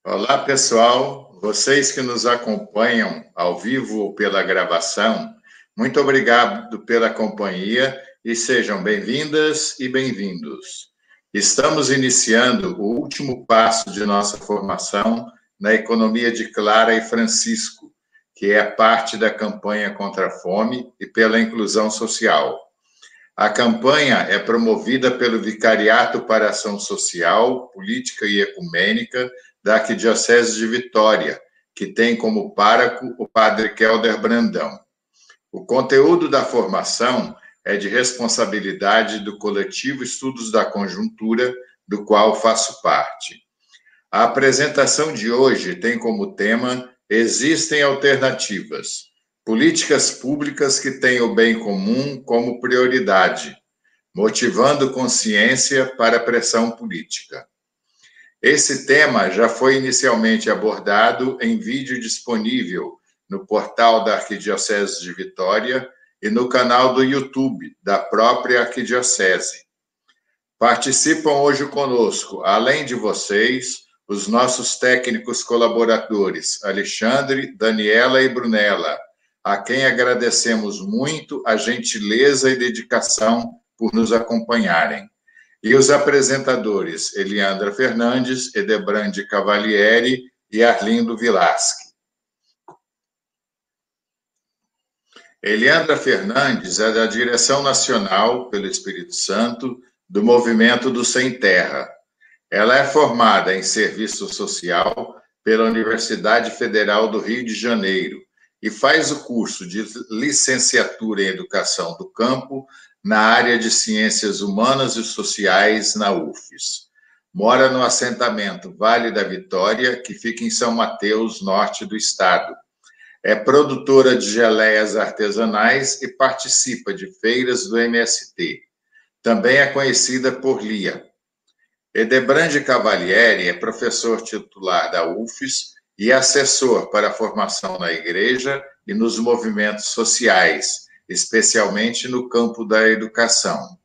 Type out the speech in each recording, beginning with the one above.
Olá, pessoal. Vocês que nos acompanham ao vivo ou pela gravação, muito obrigado pela companhia e sejam bem-vindas e bem-vindos. Estamos iniciando o último passo de nossa formação na economia de Clara e Francisco, que é parte da campanha contra a fome e pela inclusão social. A campanha é promovida pelo Vicariato para Ação Social, Política e Ecumênica da Arquidiocese de Vitória, que tem como pároco o padre Kelder Brandão. O conteúdo da formação é de responsabilidade do coletivo Estudos da Conjuntura, do qual faço parte. A apresentação de hoje tem como tema Existem alternativas. Políticas públicas que têm o bem comum como prioridade, motivando consciência para a pressão política. Esse tema já foi inicialmente abordado em vídeo disponível no portal da Arquidiocese de Vitória e no canal do YouTube da própria Arquidiocese. Participam hoje conosco, além de vocês, os nossos técnicos colaboradores, Alexandre, Daniela e Brunella, a quem agradecemos muito a gentileza e dedicação por nos acompanharem. E os apresentadores, Eliandra Fernandes, Edebrande Cavalieri e Arlindo Vilasque. Eliandra Fernandes é da Direção Nacional, pelo Espírito Santo, do Movimento do Sem Terra. Ela é formada em Serviço Social pela Universidade Federal do Rio de Janeiro e faz o curso de Licenciatura em Educação do Campo na área de Ciências Humanas e Sociais na UFES. Mora no assentamento Vale da Vitória, que fica em São Mateus, norte do estado. É produtora de geleias artesanais e participa de feiras do MST. Também é conhecida por Lia. Edebrande Cavalieri é professor titular da UFES e assessor para a formação na igreja e nos movimentos sociais, especialmente no campo da educação.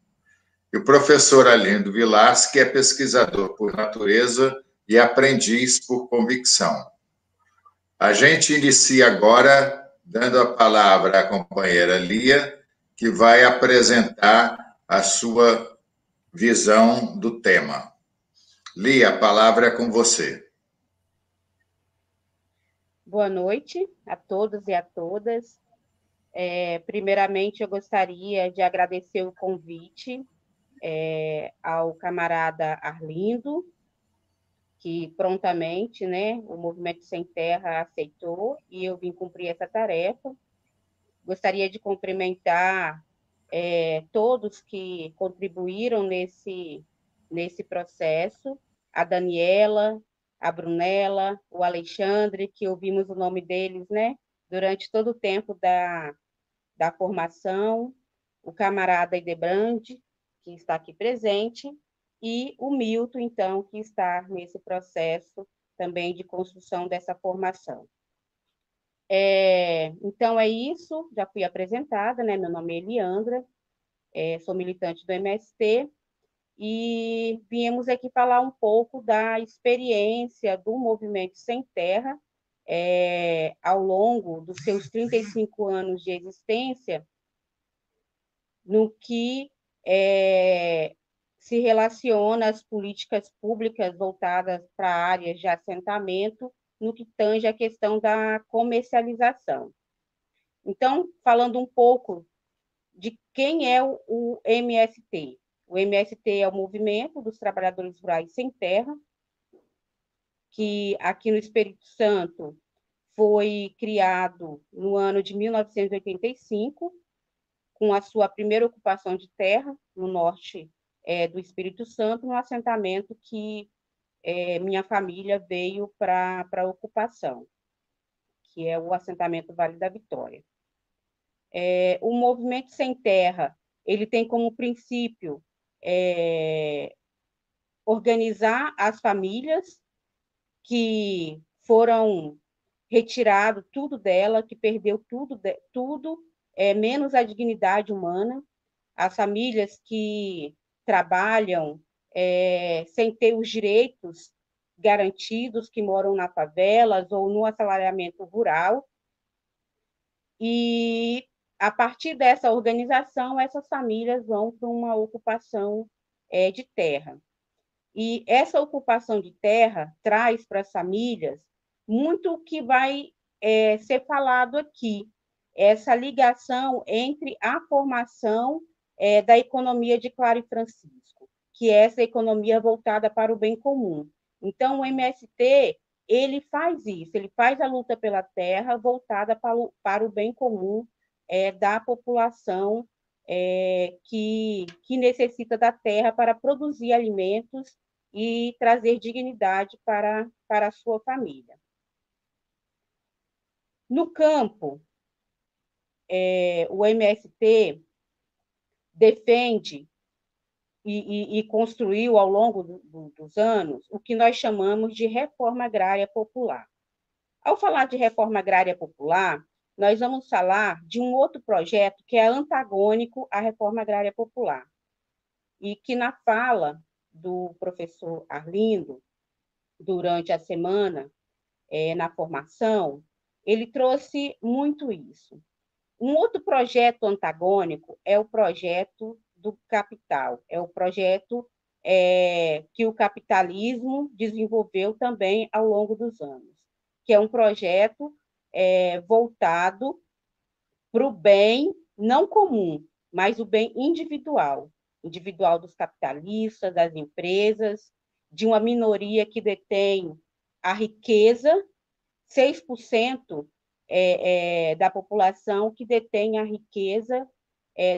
E o professor Arlindo Vilasque é pesquisador por natureza e aprendiz por convicção. A gente inicia agora dando a palavra à companheira Lia, que vai apresentar a sua visão do tema. Lia, a palavra é com você. Boa noite a todos e a todas. Primeiramente, eu gostaria de agradecer o convite ao camarada Arlindo, que prontamente, o Movimento Sem Terra aceitou e eu vim cumprir essa tarefa. Gostaria de cumprimentar todos que contribuíram nesse processo, a Daniela, a Brunella, o Alexandre, que ouvimos o nome deles, durante todo o tempo da formação, o camarada Edebrande, que está aqui presente, e o Milton, então, que está nesse processo também de construção dessa formação. Então, é isso, já fui apresentada, meu nome é Eliandra, sou militante do MST, e viemos aqui falar um pouco da experiência do Movimento Sem Terra ao longo dos seus 35 anos de existência, no que se relaciona às políticas públicas voltadas para áreas de assentamento, no que tange a questão da comercialização. Então, falando um pouco de quem é o MST. O MST é o Movimento dos Trabalhadores Rurais Sem Terra, que aqui no Espírito Santo foi criado no ano de 1985, com a sua primeira ocupação de terra no norte do Espírito Santo, no assentamento que minha família veio para a ocupação, que é o assentamento Vale da Vitória. O Movimento Sem Terra, ele tem como princípio organizar as famílias que foram retirado tudo dela, que perdeu tudo menos a dignidade humana, as famílias que trabalham sem ter os direitos garantidos que moram nas favelas ou no assalariamento rural. E, a partir dessa organização, essas famílias vão para uma ocupação de terra. E essa ocupação de terra traz para as famílias muito o que vai ser falado aqui, essa ligação entre a formação da economia de Claro e Francisco, que é essa economia voltada para o bem comum. Então, o MST ele faz isso, ele faz a luta pela terra voltada para o bem comum da população que necessita da terra para produzir alimentos e trazer dignidade para a sua família. No campo, o MST defende e construiu ao longo dos anos o que nós chamamos de reforma agrária popular. Ao falar de reforma agrária popular, nós vamos falar de um outro projeto que é antagônico à reforma agrária popular, e que, na fala do professor Arlindo, durante a semana, na formação, ele trouxe muito isso. Um outro projeto antagônico é o projeto do capital, é o projeto que o capitalismo desenvolveu também ao longo dos anos, que é um projeto voltado para o bem não comum, mas o bem individual, individual dos capitalistas, das empresas, de uma minoria que detém a riqueza, 6% da população que detém a riqueza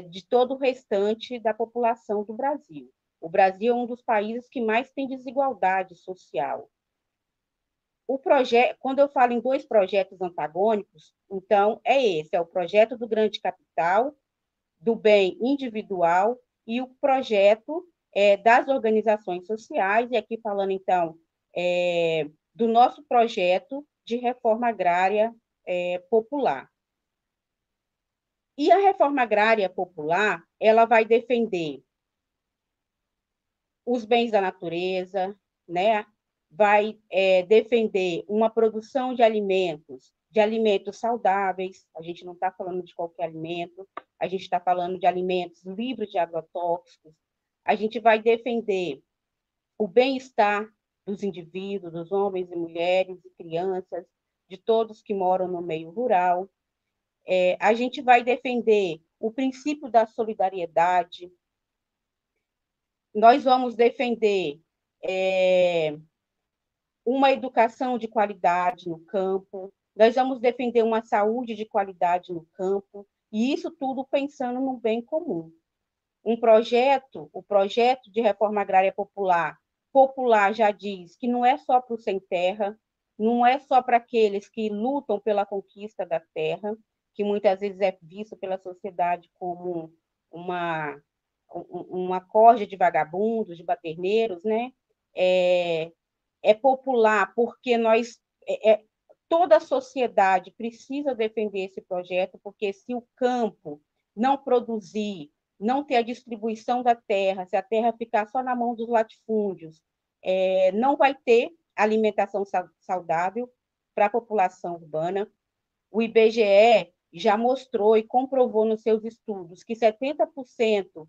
de todo o restante da população do Brasil. O Brasil é um dos países que mais tem desigualdade social. Quando eu falo em dois projetos antagônicos, então é o projeto do grande capital, do bem individual, e o projeto das organizações sociais, e aqui falando, então, do nosso projeto de reforma agrária popular. E a reforma agrária popular, ela vai defender os bens da natureza, né? Vai defender uma produção de alimentos saudáveis. A gente não está falando de qualquer alimento, a gente está falando de alimentos livres de agrotóxicos. A gente vai defender o bem-estar dos indivíduos, dos homens e mulheres e crianças, de todos que moram no meio rural. A gente vai defender o princípio da solidariedade. Nós vamos defender uma educação de qualidade no campo, nós vamos defender uma saúde de qualidade no campo, e isso tudo pensando no bem comum. O projeto de reforma agrária popular já diz que não é só para o sem terra, não é só para aqueles que lutam pela conquista da terra, que muitas vezes é visto pela sociedade como uma corja de vagabundos, de baterneiros, né? Popular porque toda a sociedade precisa defender esse projeto, porque se o campo não produzir, não ter a distribuição da terra, se a terra ficar só na mão dos latifúndios, não vai ter alimentação saudável para a população urbana. O IBGE já mostrou e comprovou nos seus estudos que 70%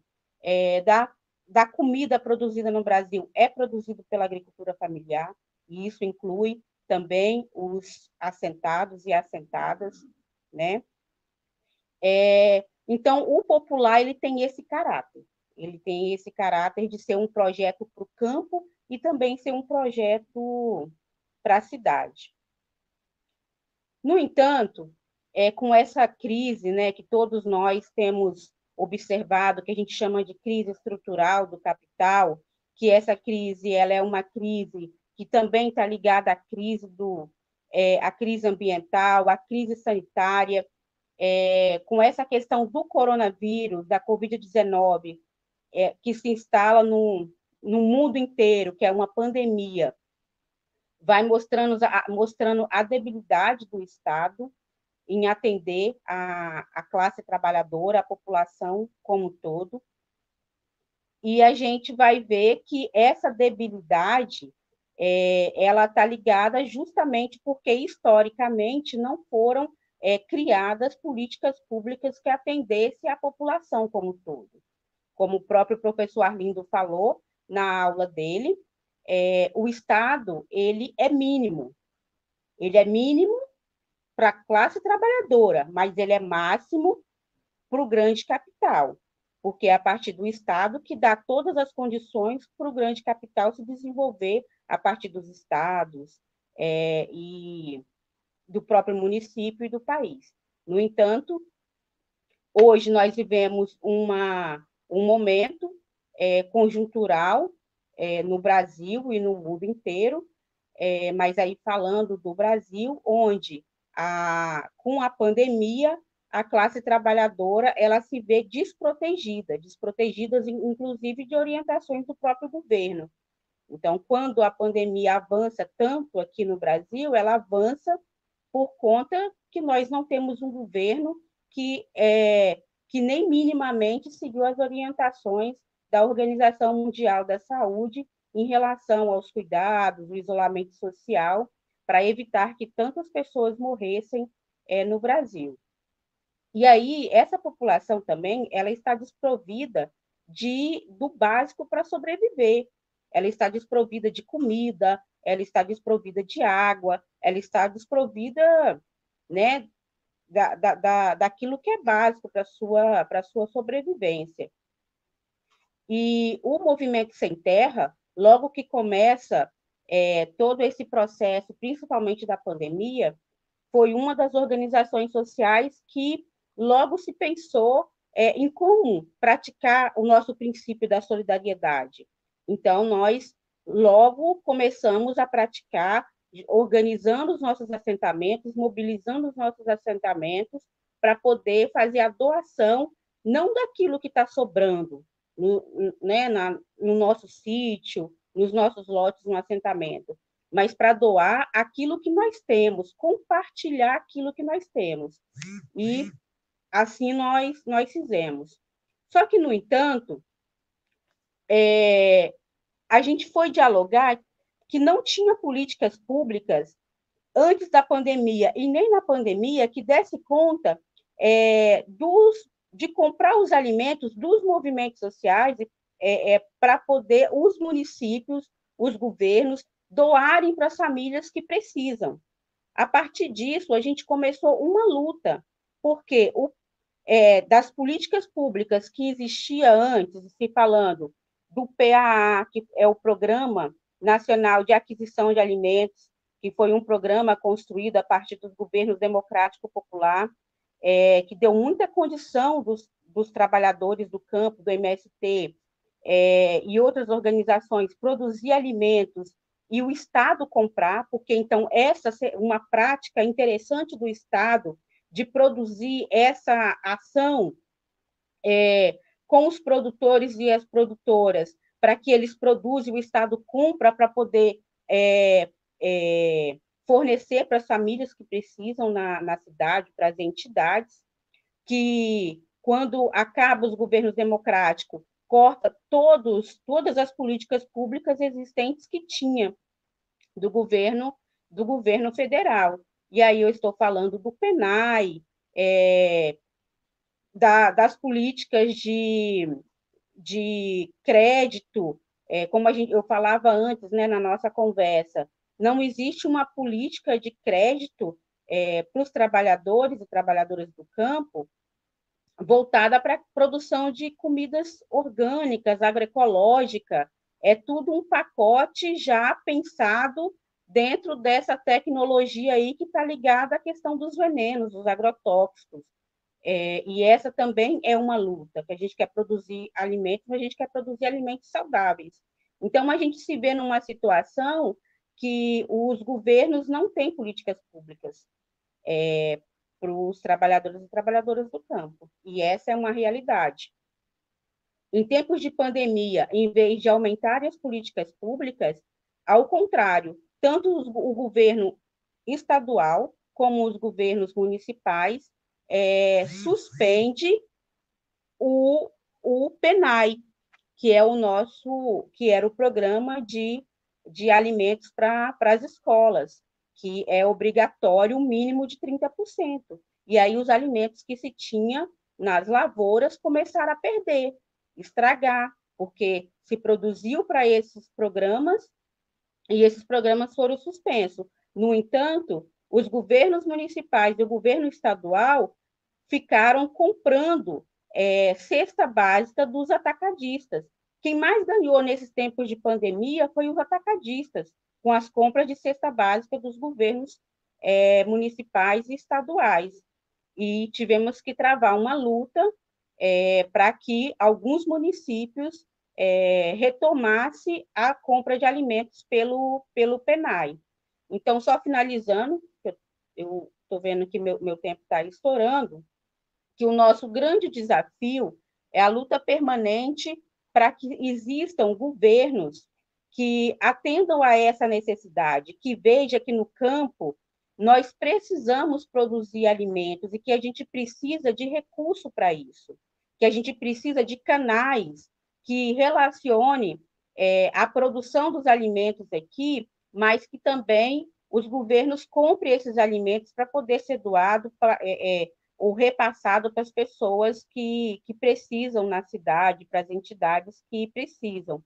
da comida produzida no Brasil é produzido pela agricultura familiar, e isso inclui também os assentados e assentadas, né? Então, o popular ele tem esse caráter de ser um projeto para o campo e também ser um projeto para a cidade. No entanto, com essa crise, né, que todos nós temos observado, que a gente chama de crise estrutural do capital, que essa crise ela é uma crise que também está ligada à crise à crise ambiental, à crise sanitária, com essa questão do coronavírus, da Covid-19, que se instala no mundo inteiro, que é uma pandemia, vai mostrando a debilidade do Estado em atender a classe trabalhadora, a população como um todo. E a gente vai ver que essa debilidade ela está ligada justamente porque, historicamente, não foram criadas políticas públicas que atendessem à população como um todo. Como o próprio professor Arlindo falou na aula dele, o Estado ele é mínimo para a classe trabalhadora, mas ele é máximo para o grande capital, porque é a partir do Estado que dá todas as condições para o grande capital se desenvolver a partir dos estados e do próprio município e do país. No entanto, hoje nós vivemos um momento conjuntural no Brasil e no mundo inteiro, mas aí falando do Brasil, onde com a pandemia a classe trabalhadora ela se vê desprotegida, inclusive de orientações do próprio governo. Então, quando a pandemia avança tanto aqui no Brasil, ela avança por conta que nós não temos um governo que nem minimamente seguiu as orientações da Organização Mundial da Saúde em relação aos cuidados, o isolamento social, para evitar que tantas pessoas morressem no Brasil. E aí, essa população também ela está desprovida do básico para sobreviver. Ela está desprovida de comida, ela está desprovida de água, ela está desprovida, né, daquilo que é básico para a sua sobrevivência. E o Movimento Sem Terra, logo que começa todo esse processo, principalmente da pandemia, foi uma das organizações sociais que logo se pensou em comum praticar o nosso princípio da solidariedade. Então, nós logo começamos a praticar, organizando os nossos assentamentos, mobilizando os nossos assentamentos para poder fazer a doação, não daquilo que está sobrando no nosso sítio, nos nossos lotes no assentamento, mas para doar aquilo que nós temos, compartilhar aquilo que nós temos. E assim nós fizemos. Só que, no entanto, a gente foi dialogar que não tinha políticas públicas antes da pandemia e nem na pandemia que desse conta de comprar os alimentos dos movimentos sociais para poder os municípios, os governos, doarem para as famílias que precisam. A partir disso, a gente começou uma luta, porque das políticas públicas que existia antes, se falando do PAA, que é o Programa Nacional de Aquisição de Alimentos, que foi um programa construído a partir dos governos democrático popular, que deu muita condição dos trabalhadores do campo, do MST, e outras organizações produzir alimentos e o Estado comprar, porque então essa é uma prática interessante do Estado de produzir essa ação com os produtores e as produtoras, para que eles produzam e o Estado compra para poder fornecer para as famílias que precisam na cidade, para as entidades, que quando acaba os governos democráticos, corta todas as políticas públicas existentes que tinha do governo federal. E aí eu estou falando do PENAI, das políticas de crédito, como eu falava antes, né, na nossa conversa, não existe uma política de crédito para os trabalhadores e trabalhadoras do campo voltada para a produção de comidas orgânicas, agroecológica, é tudo um pacote já pensado dentro dessa tecnologia aí que está ligada à questão dos venenos, dos agrotóxicos. E essa também é uma luta, que a gente quer produzir alimentos, mas a gente quer produzir alimentos saudáveis. Então, a gente se vê numa situação que os governos não têm políticas públicas para os trabalhadores e trabalhadoras do campo. E essa é uma realidade. Em tempos de pandemia, em vez de aumentar as políticas públicas, ao contrário, tanto o governo estadual como os governos municipais suspende o PENAI, que era o programa de de alimentos para as escolas, que é obrigatório um mínimo de 30%. E aí os alimentos que se tinha nas lavouras começaram a perder, estragar, porque se produziu para esses programas e esses programas foram suspensos. No entanto, os governos municipais e o governo estadual ficaram comprando cesta básica dos atacadistas. Quem mais ganhou nesses tempos de pandemia foi os atacadistas, com as compras de cesta básica dos governos municipais e estaduais. E tivemos que travar uma luta para que alguns municípios retomasse a compra de alimentos pelo PNAE. Então, só finalizando, eu estou vendo que meu tempo está estourando, que o nosso grande desafio é a luta permanente para que existam governos que atendam a essa necessidade, que veja que no campo nós precisamos produzir alimentos e que a gente precisa de recurso para isso, que a gente precisa de canais que relacione a produção dos alimentos aqui, mas que também os governos comprem esses alimentos para poder ser doado ou repassado para as pessoas que precisam na cidade, para as entidades que precisam.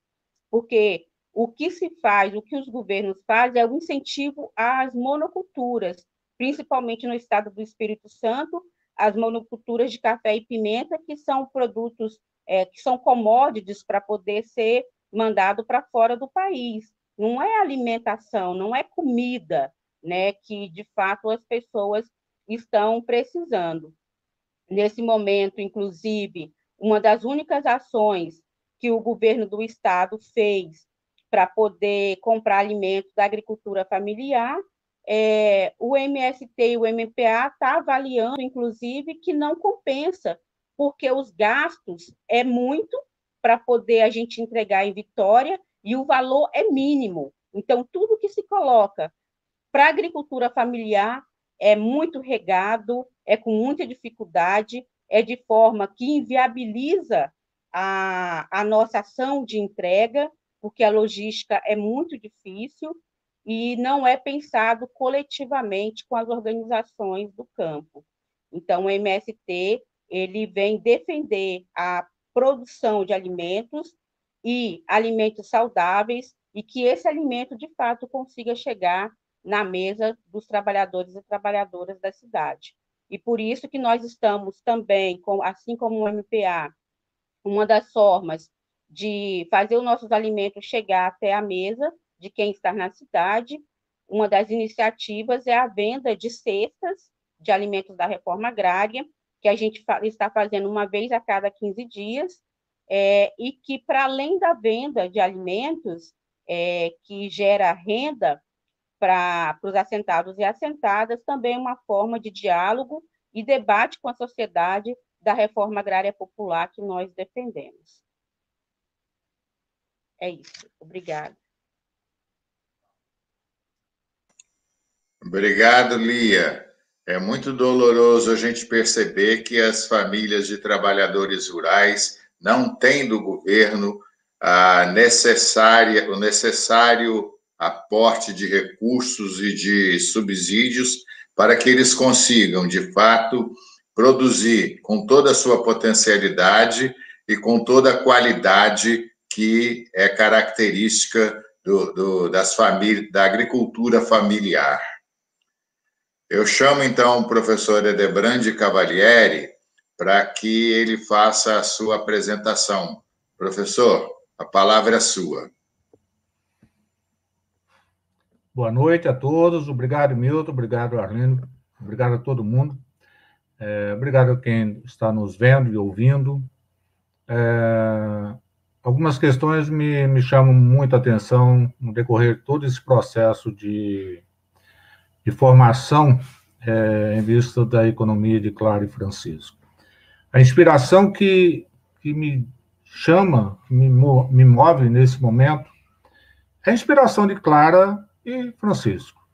Porque o que se faz, o que os governos fazem é o incentivo às monoculturas, principalmente no estado do Espírito Santo, as monoculturas de café e pimenta, que são produtos, que são commodities para poder ser mandado para fora do país. Não é alimentação, não é comida, né, que de fato as pessoas estão precisando. Nesse momento, inclusive, uma das únicas ações que o governo do estado fez para poder comprar alimentos da agricultura familiar, o MST e o MPA está avaliando, inclusive, que não compensa, porque os gastos é muito para poder a gente entregar em Vitória e o valor é mínimo. Então, tudo que se coloca para a agricultura familiar é muito regado, é com muita dificuldade, é de forma que inviabiliza a nossa ação de entrega, porque a logística é muito difícil e não é pensado coletivamente com as organizações do campo. Então, o MST ele vem defender a produção de alimentos e alimentos saudáveis e que esse alimento, de fato, consiga chegar na mesa dos trabalhadores e trabalhadoras da cidade. E por isso que nós estamos também, assim como o MPA, uma das formas de fazer os nossos alimentos chegar até a mesa de quem está na cidade, uma das iniciativas é a venda de cestas de alimentos da reforma agrária, que a gente está fazendo uma vez a cada 15 dias, e que, para além da venda de alimentos, que gera renda para os assentados e assentadas, também uma forma de diálogo e debate com a sociedade da reforma agrária popular que nós defendemos. É isso. Obrigada. Obrigado, Lia. É muito doloroso a gente perceber que as famílias de trabalhadores rurais não têm do governo o necessário aporte de recursos e de subsídios para que eles consigam, de fato, produzir com toda a sua potencialidade e com toda a qualidade que é característica das famílias, da agricultura familiar. Eu chamo, então, o professor Edebrandi Cavalieri para que ele faça a sua apresentação. Professor, a palavra é sua. Boa noite a todos. Obrigado, Milton. Obrigado, Arlindo. Obrigado a todo mundo. Obrigado a quem está nos vendo e ouvindo. Algumas questões me chamam muita atenção no decorrer de todo esse processo de formação em vista da economia de Clara e Francisco. A inspiração que me chama, que me move nesse momento, é a inspiração de Clara e Francisco.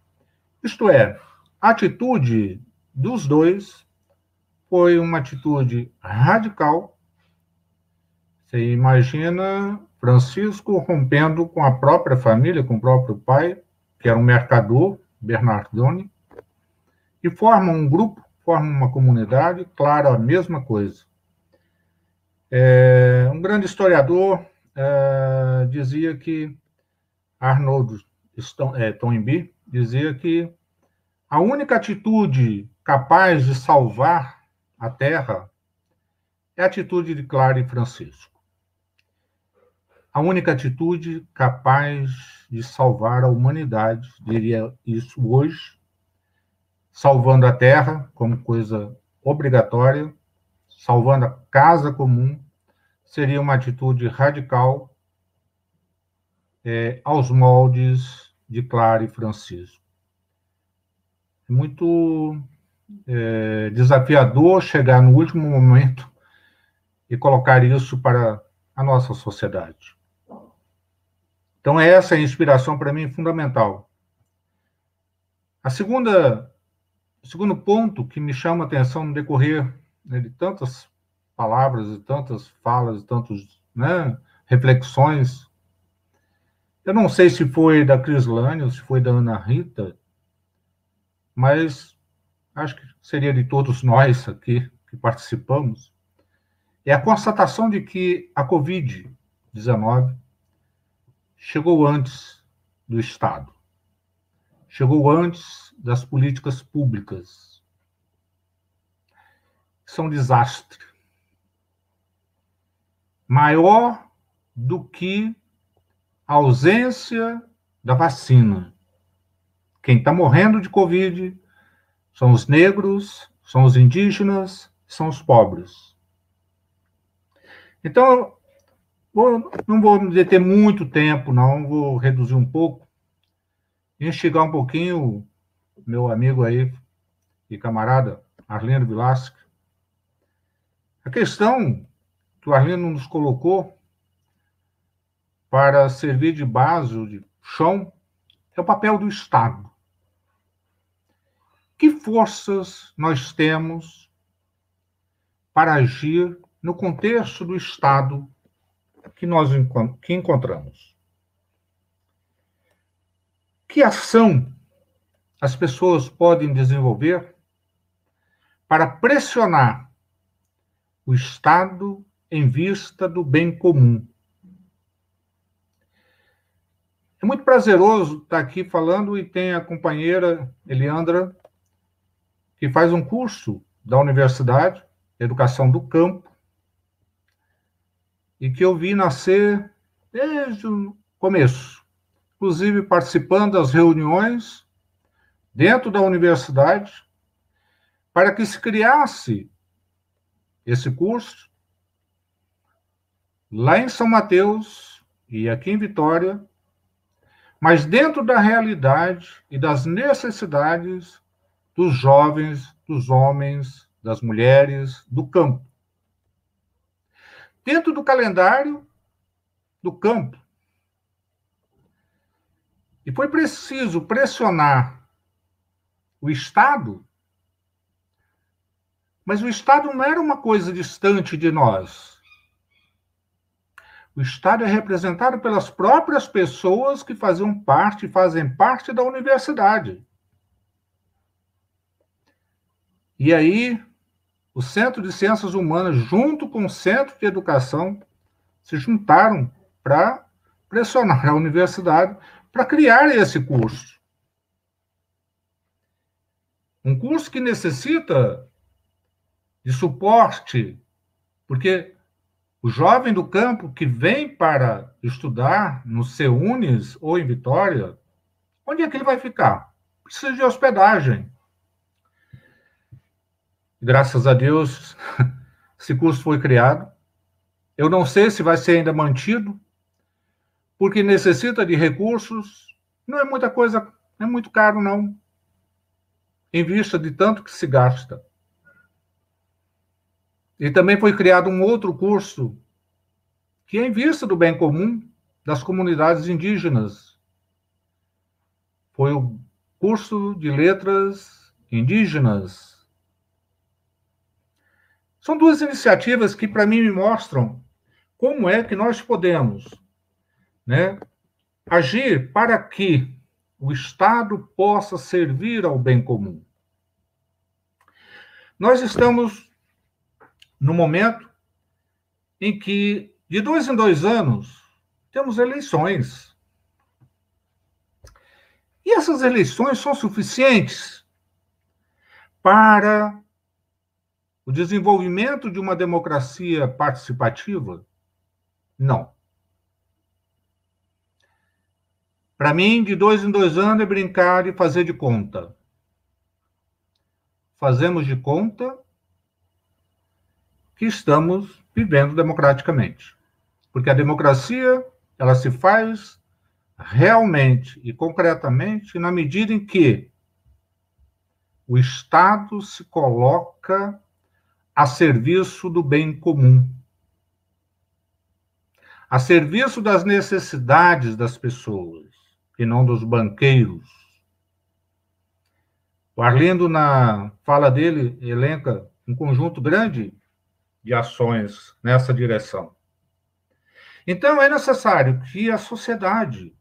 Isto é, a atitude dos dois foi uma atitude radical. Você imagina, Francisco, rompendo com a própria família, com o próprio pai, que era um mercador, Bernardone, e formam um grupo, formam uma comunidade, claro, a mesma coisa. Um grande historiador dizia que, Arnold Toynbee, dizia que a única atitude capaz de salvar a Terra é a atitude de Clara e Francisco. A única atitude capaz de salvar a humanidade, diria isso hoje, salvando a Terra como coisa obrigatória, salvando a casa comum, seria uma atitude radical aos moldes de Clara e Francisco. É muito desafiador chegar no último momento e colocar isso para a nossa sociedade. Então, essa é a inspiração para mim fundamental. O segundo ponto que me chama a atenção no decorrer de tantas palavras, e tantas falas, e tantas reflexões, eu não sei se foi da Crislane ou se foi da Ana Rita, mas acho que seria de todos nós aqui que participamos, é a constatação de que a Covid-19 chegou antes do Estado, chegou antes das políticas públicas. Isso é um desastre. Maior do que a ausência da vacina. Quem está morrendo de Covid são os negros, são os indígenas, são os pobres. Então, não vou me deter muito tempo, não, vou reduzir um pouco, instigar um pouquinho o meu amigo aí e camarada Arlindo Vilasque. A questão que o Arlindo nos colocou para servir de base, ou de chão, é o papel do Estado. Que forças nós temos para agir no contexto do Estado que encontramos? Que ação as pessoas podem desenvolver para pressionar o Estado em vista do bem comum? É muito prazeroso estar aqui falando, e tem a companheira Eliandra, que faz um curso da Universidade, Educação do Campo, e que eu vi nascer desde o começo, inclusive participando das reuniões dentro da universidade, para que se criasse esse curso lá em São Mateus e aqui em Vitória, mas dentro da realidade e das necessidades dos jovens, dos homens, das mulheres, do campo. Dentro do calendário do campo. E foi preciso pressionar o Estado, mas o Estado não era uma coisa distante de nós. O Estado é representado pelas próprias pessoas que fazem parte da universidade. E aí, o Centro de Ciências Humanas, junto com o Centro de Educação, se juntaram para pressionar a universidade para criar esse curso. Um curso que necessita de suporte, porque o jovem do campo que vem para estudar no CEUNES ou em Vitória, onde é que ele vai ficar? Precisa de hospedagem. Graças a Deus, esse curso foi criado. Eu não sei se vai ser ainda mantido, porque necessita de recursos. Não é muita coisa, não é muito caro, não, em vista de tanto que se gasta. E também foi criado um outro curso que é em vista do bem comum das comunidades indígenas. Foi o curso de letras indígenas. São duas iniciativas que, para mim, me mostram como é que nós podemos né, agir para que o Estado possa servir ao bem comum. Nós estamos no momento em que, de 2 em 2 anos, temos eleições. E essas eleições são suficientes para o desenvolvimento de uma democracia participativa? Não. Para mim, de 2 em 2 anos é brincar e fazer de conta. Fazemos de conta que estamos vivendo democraticamente. Porque a democracia, ela se faz realmente e concretamente na medida em que o Estado se coloca a serviço do bem comum, a serviço das necessidades das pessoas, e não dos banqueiros. O Arlindo, na fala dele, elenca um conjunto grande de ações nessa direção. Então, é necessário que a sociedade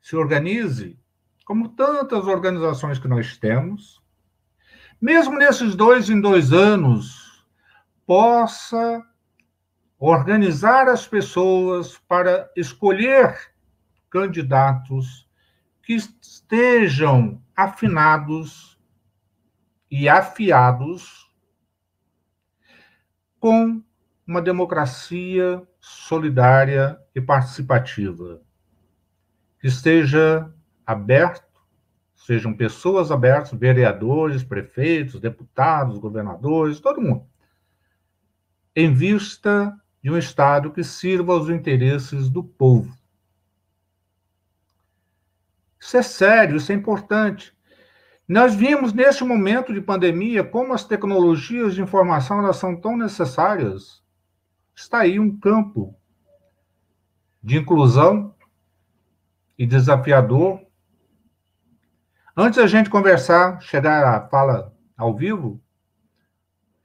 se organize, como tantas organizações que nós temos, mesmo nesses 2 em 2 anos, possa organizar as pessoas para escolher candidatos que estejam afinados e afiados com uma democracia solidária e participativa, que esteja aberto, sejam pessoas abertas, vereadores, prefeitos, deputados, governadores, todo mundo, em vista de um Estado que sirva aos interesses do povo. Isso é sério, isso é importante. Nós vimos, neste momento de pandemia, como as tecnologias de informação elas são tão necessárias. Está aí um campo de inclusão e desafiador. Antes da gente conversar, chegar à fala ao vivo,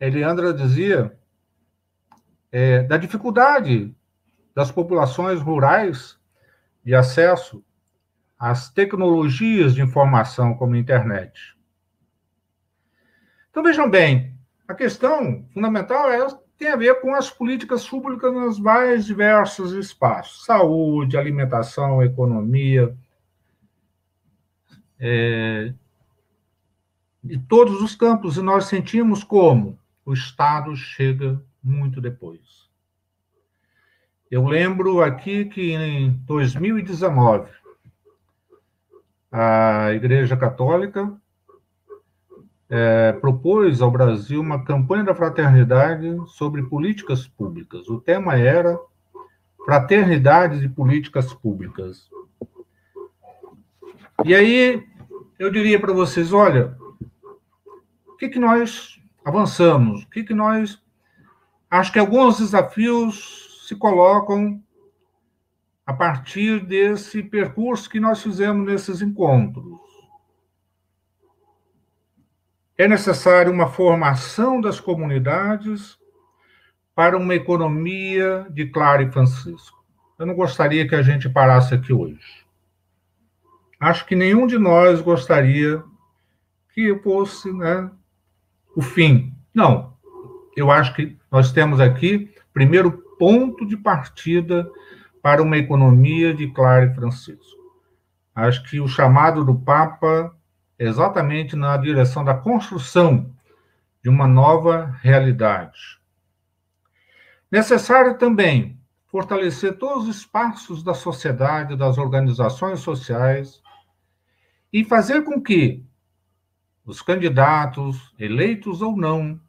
Eliandra dizia da dificuldade das populações rurais de acesso às tecnologias de informação como a internet. Então, vejam bem, a questão fundamental tem a ver com as políticas públicas nos mais diversos espaços. Saúde, alimentação, economia, de todos os campos, e nós sentimos como o Estado chega muito depois. Eu lembro aqui que em 2019, a Igreja Católica propôs ao Brasil uma campanha da fraternidade sobre políticas públicas. O tema era Fraternidade e Políticas Públicas. E aí, eu diria para vocês, olha, o que nós avançamos? O que nós... Acho que alguns desafios se colocam a partir desse percurso que nós fizemos nesses encontros. É necessário uma formação das comunidades para uma economia de Clara e Francisco. Eu não gostaria que a gente parasse aqui hoje. Acho que nenhum de nós gostaria que fosse, o fim. Não. Eu acho que nós temos aqui, primeiro ponto de partida para uma economia de Clara e Francisco. Acho que o chamado do Papa é exatamente na direção da construção de uma nova realidade. Necessário também fortalecer todos os espaços da sociedade, das organizações sociais, e fazer com que os candidatos, eleitos ou não,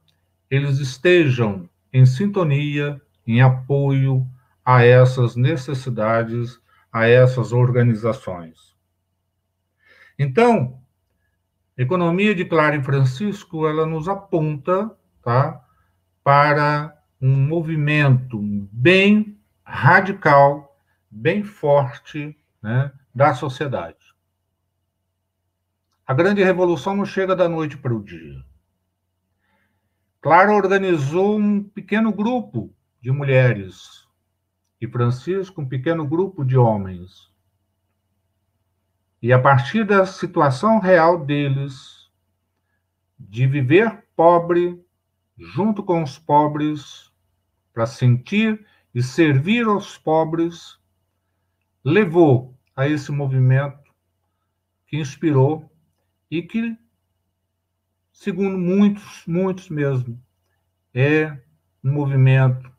eles estejam em sintonia, em apoio a essas necessidades, a essas organizações. Então, a economia de Clara e Francisco, ela nos aponta, para um movimento bem radical, bem forte, da sociedade. A grande revolução não chega da noite para o dia. Clara organizou um pequeno grupo de mulheres e Francisco, um pequeno grupo de homens. E a partir da situação real deles, de viver pobre, junto com os pobres, para sentir e servir aos pobres, levou a esse movimento que inspirou e que, segundo muitos mesmo, é um movimento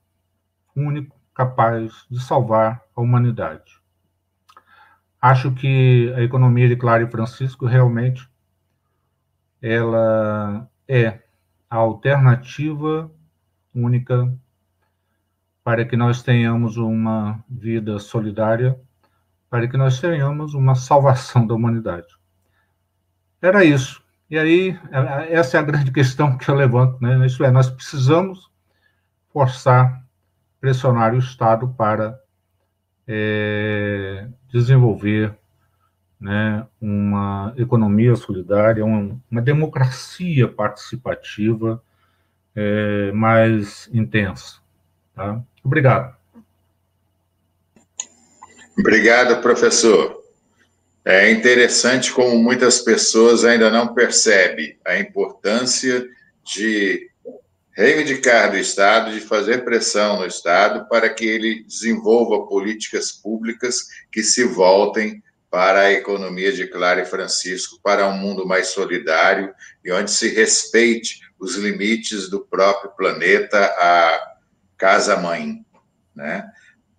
único capaz de salvar a humanidade. Acho que a economia de Clara e Francisco realmente ela é a alternativa única para que nós tenhamos uma vida solidária, para que nós tenhamos uma salvação da humanidade. Era isso. E aí, essa é a grande questão que eu levanto, né? Isso é, nós precisamos forçar, pressionar o Estado para desenvolver, né, uma economia solidária, uma democracia participativa mais intensa. Tá? Obrigado. Obrigado, professor. É interessante como muitas pessoas ainda não percebem a importância de reivindicar do Estado, de fazer pressão no Estado para que ele desenvolva políticas públicas que se voltem para a economia de Clara e Francisco, para um mundo mais solidário e onde se respeite os limites do próprio planeta, a casa-mãe, né?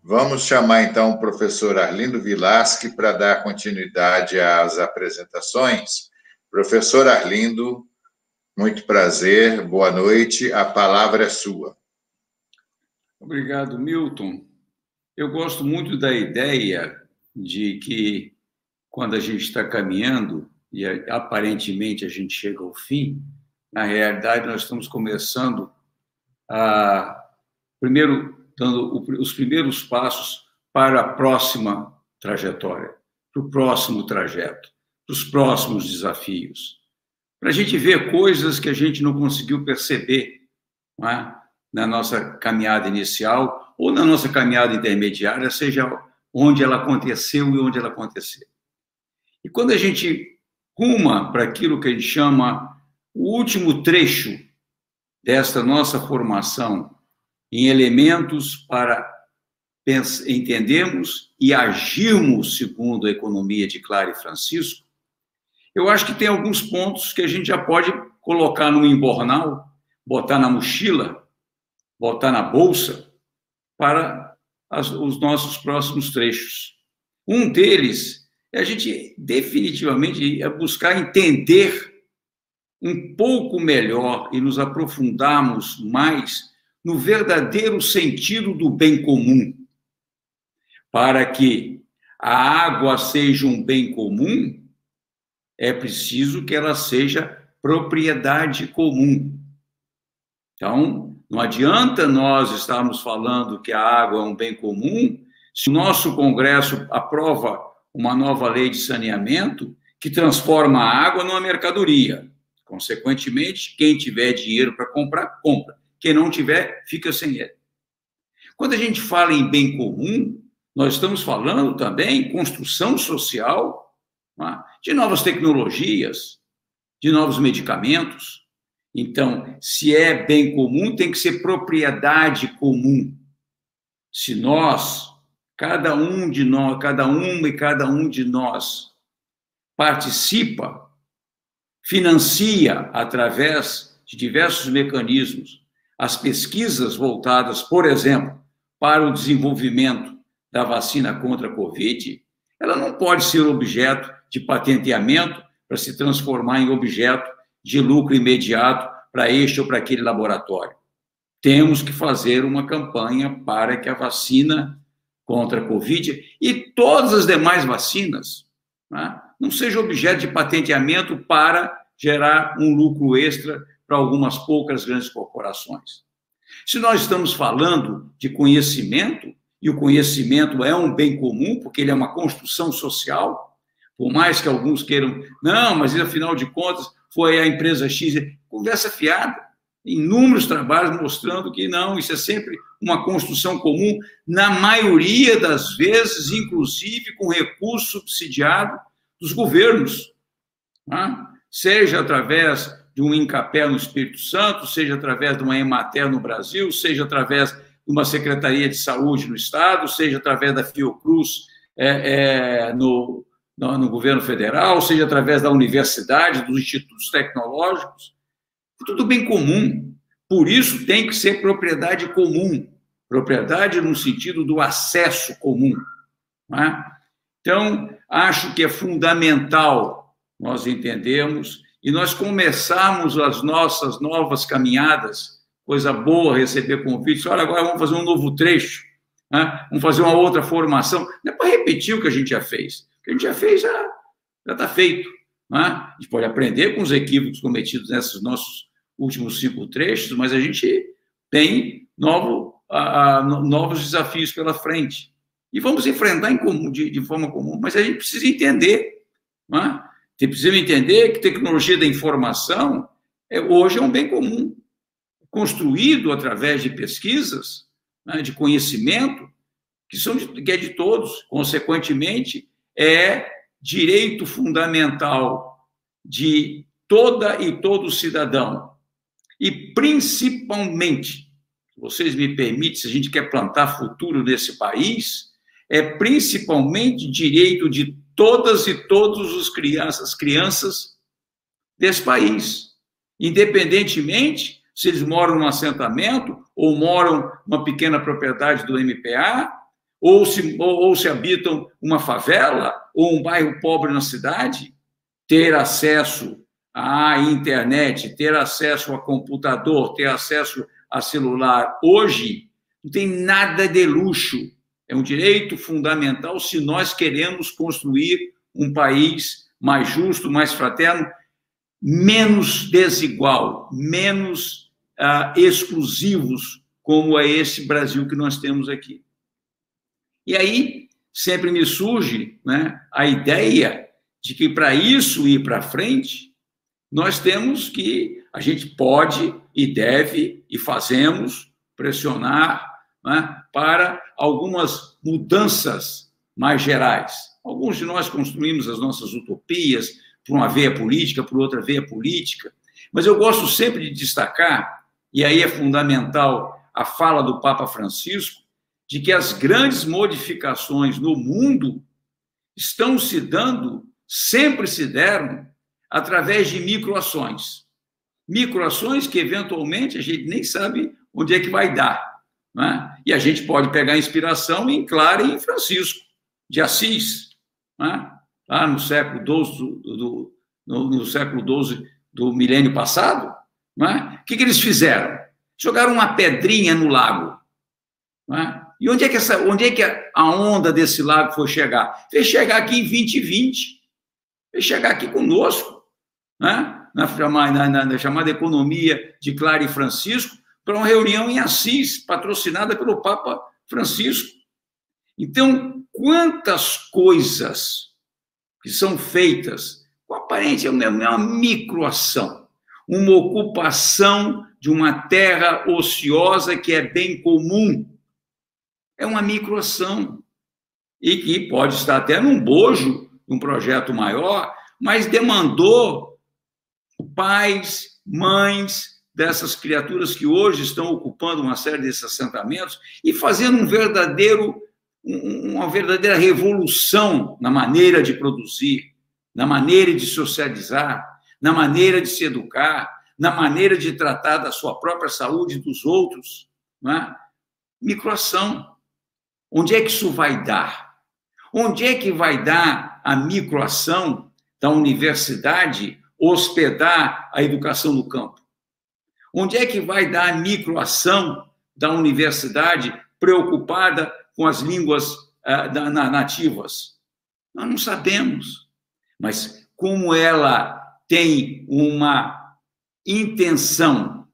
Vamos chamar, então, o professor Arlindo Vilasque para dar continuidade às apresentações. Professor Arlindo, muito prazer, boa noite, a palavra é sua. Obrigado, Milton. Eu gosto muito da ideia de que, quando a gente está caminhando, e aparentemente a gente chega ao fim, na realidade nós estamos começando dando os primeiros passos para a próxima trajetória, para o próximo trajeto, para os próximos desafios. Para a gente ver coisas que a gente não conseguiu perceber, não é? Na nossa caminhada inicial ou na nossa caminhada intermediária, seja onde ela aconteceu e onde ela aconteceu. E quando a gente ruma para aquilo que a gente chama o último trecho desta nossa formação em elementos para entendermos e agirmos segundo a economia de Clara e Francisco, eu acho que tem alguns pontos que a gente já pode colocar no embornal, botar na mochila, botar na bolsa, para os nossos próximos trechos. Um deles é a gente definitivamente buscar entender um pouco melhor e nos aprofundarmos mais no verdadeiro sentido do bem comum. Para que a água seja um bem comum, é preciso que ela seja propriedade comum. Então, não adianta nós estarmos falando que a água é um bem comum se o nosso Congresso aprova uma nova lei de saneamento que transforma a água numa mercadoria. Consequentemente, quem tiver dinheiro para comprar, compra. Quem não tiver, fica sem ele. Quando a gente fala em bem comum, nós estamos falando também em construção social, de novas tecnologias, de novos medicamentos. Então, se é bem comum, tem que ser propriedade comum. Se nós, cada uma e cada um de nós, participa, financia, através de diversos mecanismos, as pesquisas voltadas, por exemplo, para o desenvolvimento da vacina contra a Covid, ela não pode ser objeto de patenteamento para se transformar em objeto de lucro imediato para este ou para aquele laboratório. Temos que fazer uma campanha para que a vacina contra a Covid e todas as demais vacinas, né, não seja objeto de patenteamento para gerar um lucro extra para algumas poucas grandes corporações. Se nós estamos falando de conhecimento, e o conhecimento é um bem comum, porque ele é uma construção social, por mais que alguns queiram, não, mas afinal de contas foi a empresa X, conversa fiada, inúmeros trabalhos mostrando que não, isso é sempre uma construção comum, na maioria das vezes, inclusive com recurso subsidiado dos governos, tá? Seja através de um Incapé no Espírito Santo, seja através de uma Emater no Brasil, seja através de uma Secretaria de Saúde no Estado, seja através da Fiocruz no governo federal, seja através da universidade, dos institutos tecnológicos, tudo bem comum. Por isso tem que ser propriedade comum, propriedade no sentido do acesso comum, não é? Então, acho que é fundamental nós entendermos e nós começarmos as nossas novas caminhadas. Coisa boa receber convites. Olha, agora vamos fazer um novo trecho, né? Vamos fazer uma outra formação. Não é para repetir o que a gente já fez. O que a gente já fez já está feito, né? A gente pode aprender com os equívocos cometidos nesses nossos últimos 5 trechos, mas a gente tem novos desafios pela frente. E vamos enfrentar de forma comum, mas a gente precisa entender, né? Precisa entender que tecnologia da informação hoje é um bem comum, construído através de pesquisas, né, de conhecimento, que é de todos. Consequentemente, é direito fundamental de toda e todo cidadão. E, principalmente, se vocês me permitem, se a gente quer plantar futuro nesse país, é principalmente direito de todas e todos os crianças desse país, independentemente se eles moram num assentamento ou moram numa pequena propriedade do MPA, ou se habitam uma favela ou um bairro pobre na cidade, ter acesso à internet, ter acesso a computador, ter acesso a celular, hoje não tem nada de luxo. É um direito fundamental se nós queremos construir um país mais justo, mais fraterno, menos desigual, menos exclusivos, como é esse Brasil que nós temos aqui. E aí sempre me surge, né, a ideia de que para isso ir para frente, nós temos que, a gente pode e deve e fazemos pressionar, né, para algumas mudanças mais gerais. Alguns de nós construímos as nossas utopias por uma veia política, por outra veia política, mas eu gosto sempre de destacar, e aí é fundamental a fala do Papa Francisco, de que as grandes modificações no mundo estão se dando, sempre se deram, através de microações. Microações que, eventualmente, a gente nem sabe onde é que vai dar, né? E a gente pode pegar inspiração em Clara e em Francisco de Assis, né? Lá no século XII no século XII do milênio passado, né? O que eles fizeram? Jogaram uma pedrinha no lago, né? E onde é que a onda desse lago foi chegar? Foi chegar aqui em 2020, foi chegar aqui conosco, né? Na chamada economia de Clara e Francisco, para uma reunião em Assis, patrocinada pelo Papa Francisco. Então, quantas coisas que são feitas com aparente é uma microação, uma ocupação de uma terra ociosa que é bem comum. É uma microação e que pode estar até num bojo, num projeto maior, mas demandou pais, mães dessas criaturas que hoje estão ocupando uma série desses assentamentos e fazendo uma verdadeira revolução na maneira de produzir, na maneira de socializar, na maneira de se educar, na maneira de tratar da sua própria saúde e dos outros, não é? Microação. Onde é que isso vai dar? Onde é que vai dar a microação da universidade hospedar a educação no campo? Onde é que vai dar a microação da universidade preocupada com as línguas nativas? Nós não sabemos. Mas como ela tem uma intenção,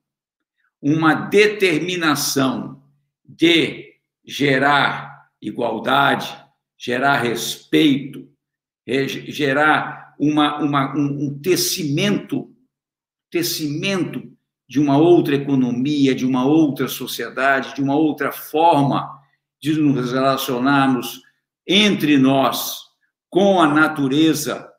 uma determinação de gerar igualdade, gerar respeito, gerar um tecimento de uma outra economia, de uma outra sociedade, de uma outra forma de nos relacionarmos entre nós, com a natureza,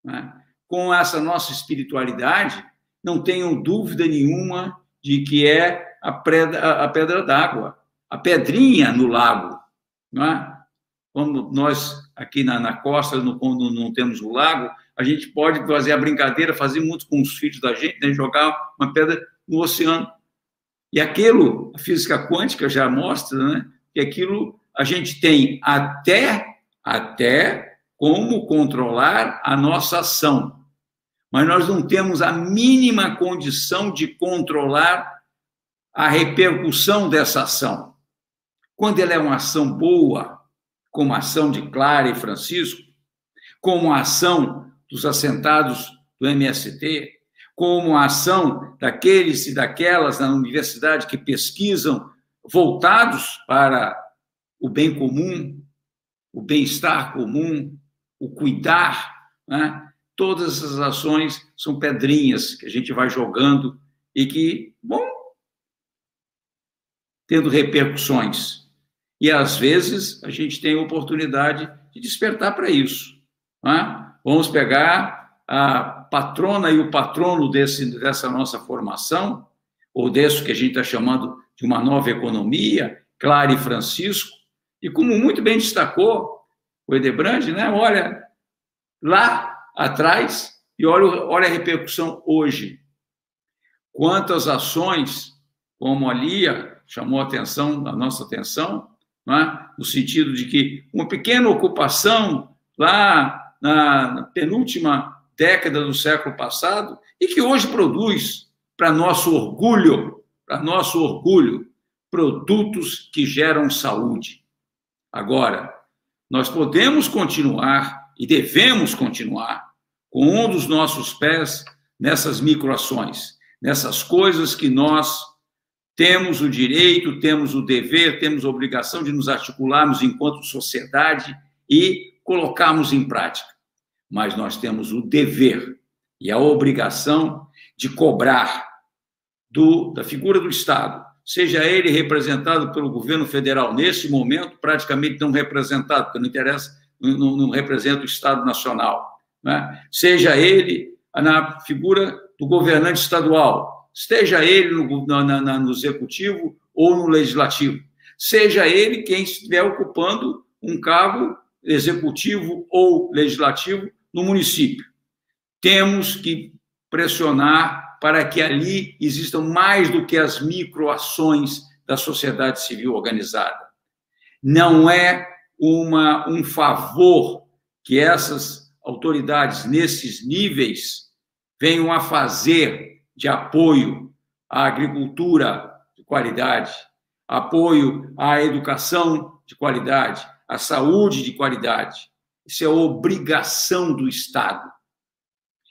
né? Com essa nossa espiritualidade, não tenham dúvida nenhuma de que é a pedra d'água, a pedrinha no lago. Não é? Quando nós, aqui na costa, quando não temos o lago, a gente pode fazer a brincadeira, fazer muito com os filhos da gente, né? Jogar uma pedra no oceano. E aquilo, a física quântica já mostra, né? Que aquilo a gente tem até como controlar a nossa ação. Mas nós não temos a mínima condição de controlar a repercussão dessa ação. Quando ela é uma ação boa, como a ação de Clara e Francisco, como a ação dos assentados do MST, como a ação daqueles e daquelas na universidade que pesquisam voltados para o bem comum, o bem-estar comum, o cuidar, né? Todas essas ações são pedrinhas que a gente vai jogando e que vão tendo repercussões. E, às vezes, a gente tem a oportunidade de despertar para isso. Né? Vamos pegar a patrona e o patrono dessa nossa formação, ou desse que a gente está chamando de uma nova economia, Clara e Francisco, e como muito bem destacou o Edebrand, né? Olha lá atrás e olha a repercussão hoje. Quantas ações, como a Lia chamou a nossa atenção, né? No sentido de que uma pequena ocupação lá na penúltima década do século passado e que hoje produz, para nosso orgulho, produtos que geram saúde. Agora, nós podemos continuar e devemos continuar com um dos nossos pés nessas microações, nessas coisas que nós temos o direito, temos o dever, temos a obrigação de nos articularmos enquanto sociedade e colocarmos em prática. Mas nós temos o dever e a obrigação de cobrar da figura do Estado, seja ele representado pelo governo federal, nesse momento, praticamente não representado, porque não representa o Estado Nacional, né? Seja ele na figura do governante estadual, esteja ele no Executivo ou no Legislativo, seja ele quem estiver ocupando um cargo executivo ou legislativo no município. Temos que pressionar para que ali existam mais do que as microações da sociedade civil organizada. Não é um favor que essas autoridades, nesses níveis, venham a fazer de apoio à agricultura de qualidade, apoio à educação de qualidade, à saúde de qualidade. Isso é obrigação do Estado.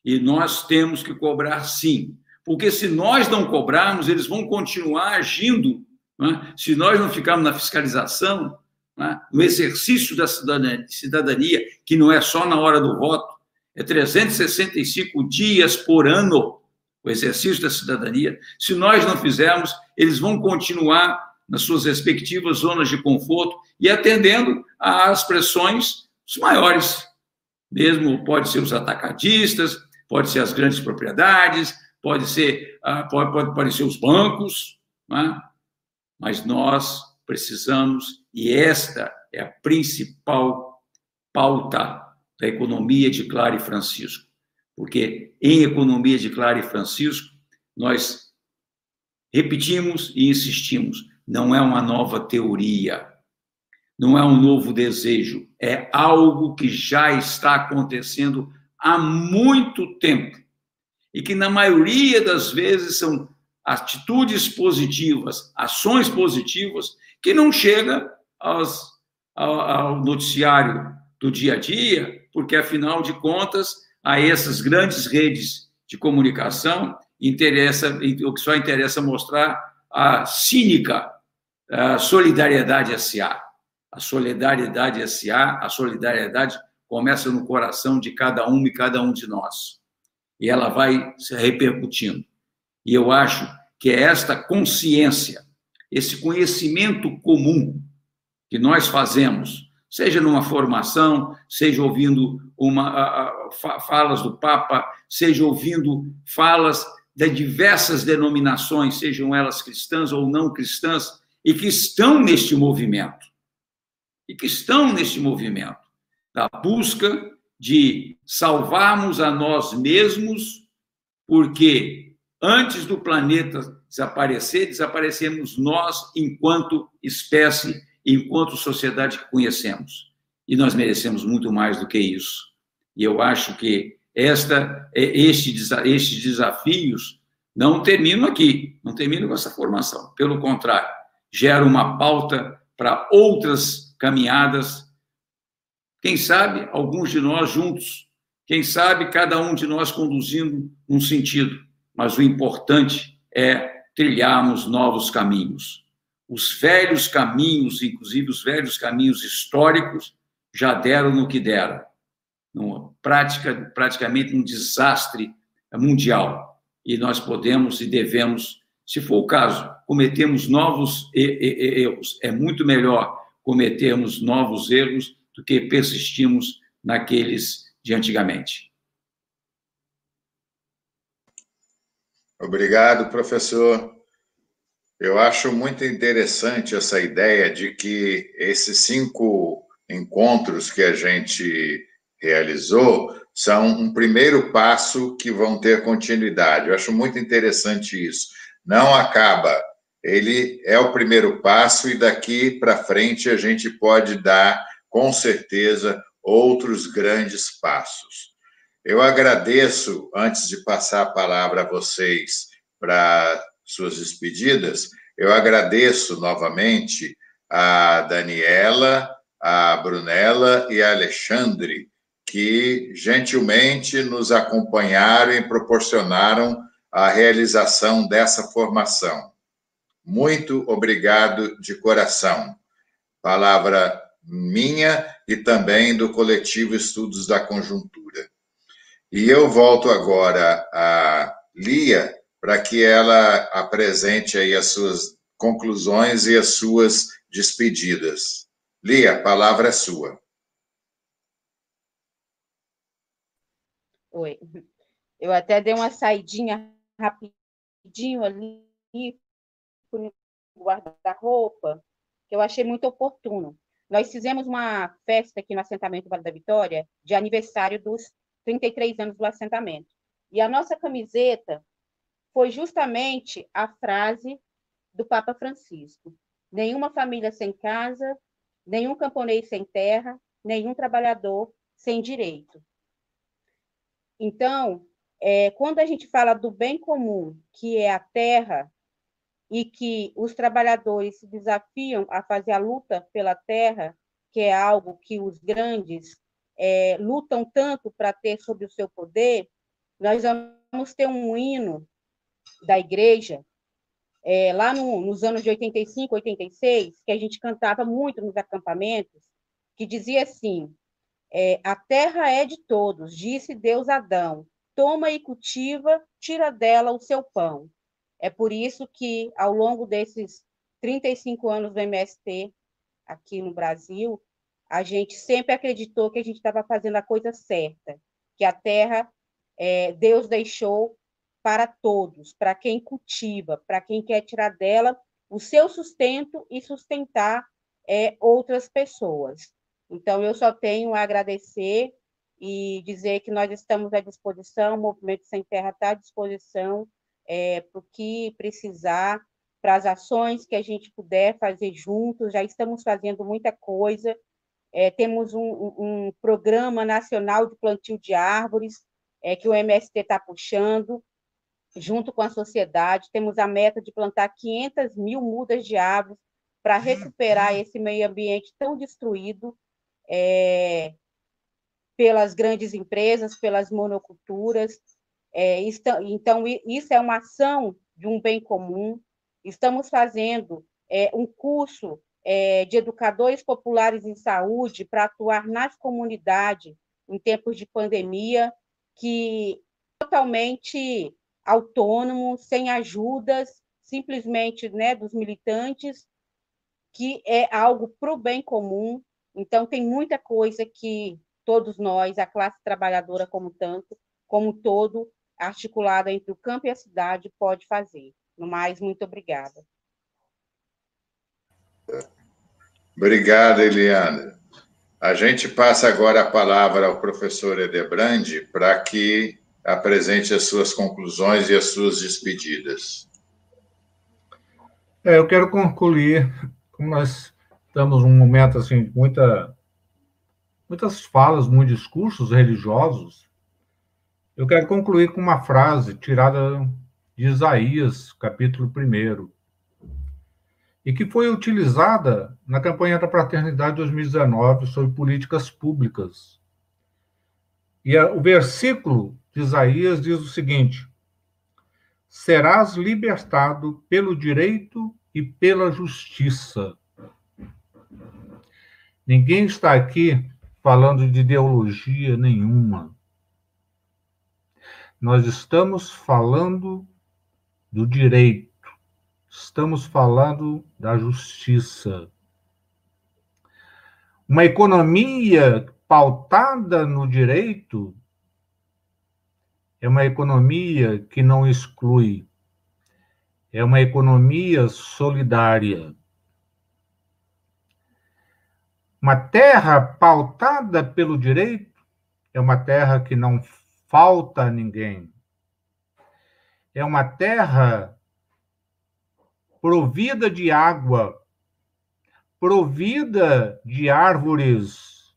E nós temos que cobrar, sim. Porque se nós não cobrarmos, eles vão continuar agindo. Né? Se nós não ficarmos na fiscalização, né? No exercício da cidadania, que não é só na hora do voto, é 365 dias por ano o exercício da cidadania. Se nós não fizermos, eles vão continuar nas suas respectivas zonas de conforto e atendendo às pressões dos maiores. Mesmo pode ser os atacadistas, pode ser as grandes propriedades, pode ser os bancos, né? Mas nós precisamos, e esta é a principal pauta da economia de Clara e Francisco, porque em economia de Clara e Francisco, nós repetimos e insistimos, não é uma nova teoria, não é um novo desejo, é algo que já está acontecendo há muito tempo e que, na maioria das vezes, são atitudes positivas, ações positivas, que não chegam ao noticiário do dia a dia, porque, afinal de contas, a essas grandes redes de comunicação o que só interessa mostrar a cínica Solidariedade S.A. A Solidariedade S.A., a solidariedade começa no coração de cada um e cada um de nós. E ela vai se repercutindo. E eu acho que é esta consciência, esse conhecimento comum que nós fazemos, seja numa formação, seja ouvindo falas do Papa, seja ouvindo falas de diversas denominações, sejam elas cristãs ou não cristãs, e que estão neste movimento, da busca de salvarmos a nós mesmos, porque antes do planeta desaparecer, desaparecemos nós enquanto espécie, enquanto sociedade que conhecemos. E nós merecemos muito mais do que isso. E eu acho que estes desafios não terminam aqui, não terminam com essa formação. Pelo contrário, gera uma pauta para outras caminhadas. Quem sabe, alguns de nós juntos. Quem sabe, cada um de nós conduzindo um sentido. Mas o importante é trilharmos novos caminhos. Os velhos caminhos, inclusive os velhos caminhos históricos, já deram no que deram. Praticamente um desastre mundial. E nós podemos e devemos, se for o caso, cometermos novos erros. É muito melhor cometermos novos erros do que persistirmos naqueles de antigamente. Obrigado, professor. Eu acho muito interessante essa ideia de que esses 5 encontros que a gente realizou são um primeiro passo que vão ter continuidade. Eu acho muito interessante isso. Não acaba. Ele é o primeiro passo e daqui para frente a gente pode dar, com certeza, outros grandes passos. Eu agradeço, antes de passar a palavra a vocês para suas despedidas, eu agradeço novamente a Daniela, a Brunella e a Alexandre, que gentilmente nos acompanharam e proporcionaram a realização dessa formação. Muito obrigado de coração. Palavra minha e também do Coletivo Estudos da Conjuntura. E eu volto agora a Lia para que ela apresente aí as suas conclusões e as suas despedidas. Lia, a palavra é sua. Oi. Eu até dei uma saidinha rapidinho ali no guarda-roupa, que eu achei muito oportuno. Nós fizemos uma festa aqui no assentamento Vale da Vitória, de aniversário dos 33 anos do assentamento. E a nossa camiseta foi justamente a frase do Papa Francisco: nenhuma família sem casa, nenhum camponês sem terra, nenhum trabalhador sem direito. Então, quando a gente fala do bem comum, que é a terra, e que os trabalhadores se desafiam a fazer a luta pela terra, que é algo que os grandes lutam tanto para ter sob o seu poder, nós vamos ter um hino da igreja, lá nos anos de 85, 86, que a gente cantava muito nos acampamentos, que dizia assim: a terra é de todos, disse Deus a Adão, toma e cultiva, tira dela o seu pão. É por isso que, ao longo desses 35 anos do MST aqui no Brasil, a gente sempre acreditou que a gente estava fazendo a coisa certa, que a terra Deus deixou para todos, para quem cultiva, para quem quer tirar dela o seu sustento e sustentar outras pessoas. Então, eu só tenho a agradecer e dizer que nós estamos à disposição, o Movimento Sem Terra está à disposição para o que precisar, para as ações que a gente puder fazer juntos. Já estamos fazendo muita coisa. Temos um programa nacional de plantio de árvores que o MST está puxando, junto com a sociedade. Temos a meta de plantar 500 mil mudas de árvores para recuperar esse meio ambiente tão destruído pelas grandes empresas, pelas monoculturas. Então, isso é uma ação de um bem comum. Estamos fazendo um curso de educadores populares em saúde para atuar nas comunidades em tempos de pandemia, que totalmente autônomo, sem ajudas, simplesmente, né, dos militantes, que é algo para o bem comum. Então, tem muita coisa que todos nós, a classe trabalhadora como todo, articulada entre o campo e a cidade, pode fazer. No mais, muito obrigada. Obrigado, Eliana. A gente passa agora a palavra ao professor Edebrandi para que apresente as suas conclusões e as suas despedidas. Eu quero concluir, como nós estamos num momento assim, de muitas falas, muitos discursos religiosos, eu quero concluir com uma frase tirada de Isaías, capítulo 1, e que foi utilizada na campanha da Fraternidade 2019 sobre políticas públicas. E o versículo de Isaías diz o seguinte: serás libertado pelo direito e pela justiça. Ninguém está aqui falando de ideologia nenhuma. Nós estamos falando do direito, estamos falando da justiça. Uma economia pautada no direito é uma economia que não exclui, é uma economia solidária. Uma terra pautada pelo direito é uma terra que não falta a ninguém. É uma terra provida de água, provida de árvores.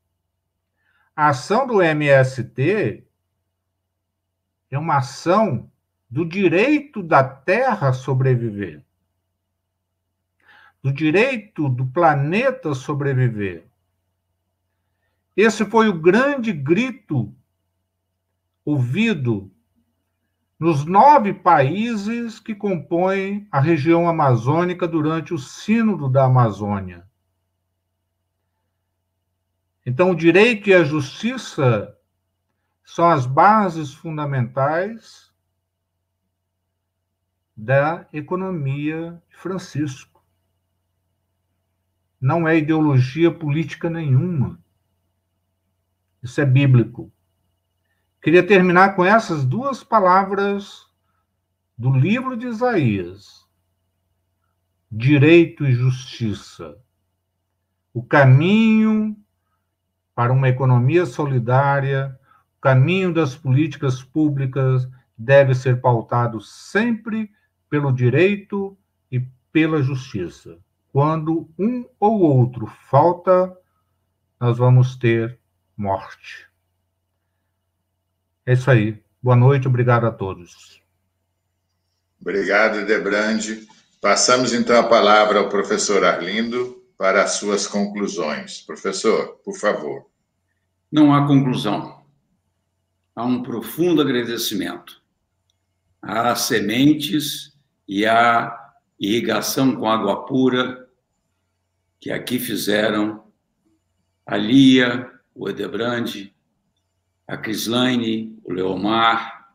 A ação do MST é uma ação do direito da terra sobreviver, do direito do planeta sobreviver. Esse foi o grande grito ouvido nos 9 países que compõem a região amazônica durante o Sínodo da Amazônia. Então, o direito e a justiça são as bases fundamentais da economia de Francisco. Não é ideologia política nenhuma. Isso é bíblico. Queria terminar com essas 2 palavras do livro de Isaías: direito e justiça. O caminho para uma economia solidária, o caminho das políticas públicas deve ser pautado sempre pelo direito e pela justiça. Quando um ou outro falta, nós vamos ter morte. É isso aí. Boa noite, obrigado a todos. Obrigado, Edebrandi. Passamos, então, a palavra ao professor Arlindo para as suas conclusões. Professor, por favor. Não há conclusão. Há um profundo agradecimento às sementes e à irrigação com água pura que aqui fizeram a Lia, o Edebrandi, a Crislaine, o Leomar,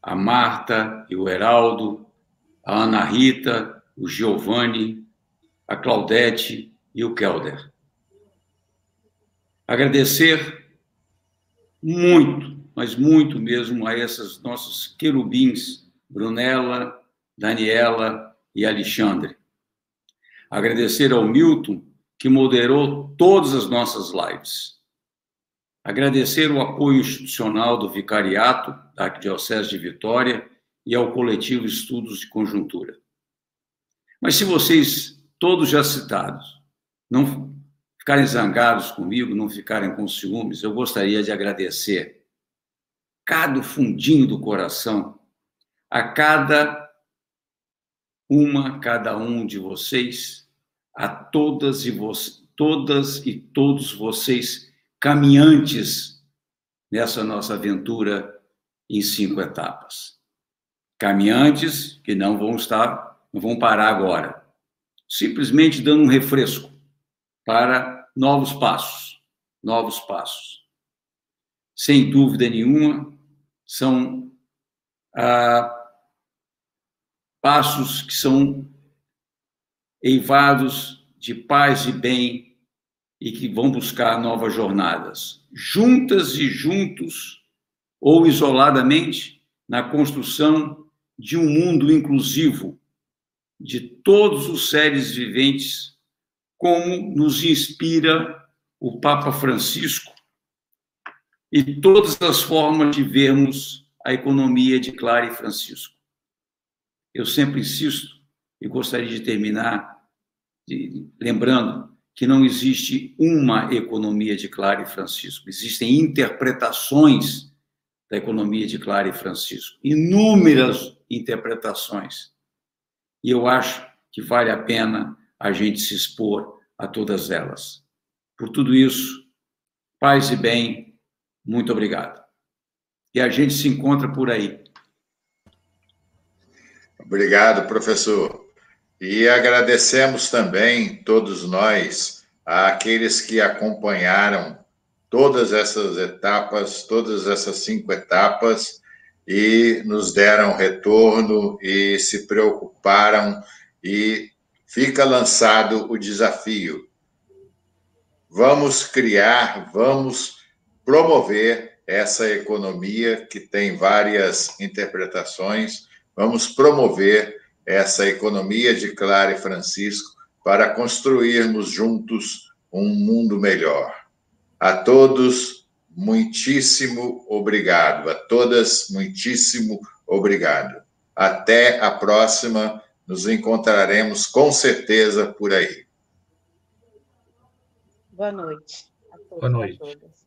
a Marta e o Heraldo, a Ana Rita, o Giovanni, a Claudete e o Kelder. Agradecer muito, mas muito mesmo, a esses nossos querubins, Brunella, Daniela e Alexandre. Agradecer ao Milton, que moderou todas as nossas lives. Agradecer o apoio institucional do Vicariato da Arquidiocese de Vitória e ao coletivo Estudos de Conjuntura. Mas se vocês, todos já citados, não ficarem zangados comigo, não ficarem com ciúmes, eu gostaria de agradecer cada fundinho do coração a cada um de vocês, a todas e todos vocês caminhantes nessa nossa aventura em 5 etapas. Caminhantes que não vão parar agora, simplesmente dando um refresco para novos passos. Sem dúvida nenhuma, são passos que são eivados de paz e bem e que vão buscar novas jornadas, juntas e juntos ou isoladamente, na construção de um mundo inclusivo de todos os seres viventes, como nos inspira o Papa Francisco e todas as formas de vermos a economia de Clara e Francisco. Eu sempre insisto e gostaria de terminar lembrando que não existe uma economia de Clara e Francisco, existem interpretações da economia de Clara e Francisco, inúmeras interpretações. E eu acho que vale a pena a gente se expor a todas elas. Por tudo isso, paz e bem, muito obrigado. E a gente se encontra por aí. Obrigado, professor. E agradecemos também, todos nós, àqueles que acompanharam todas essas etapas, todas essas 5 etapas, e nos deram retorno e se preocuparam, e fica lançado o desafio. Vamos criar, vamos promover essa economia que tem várias interpretações, vamos promover essa economia de Clara e Francisco para construirmos juntos um mundo melhor. A todos, muitíssimo obrigado. A todas, muitíssimo obrigado. Até a próxima. Nos encontraremos com certeza por aí. Boa noite a todos. Boa noite. A todas.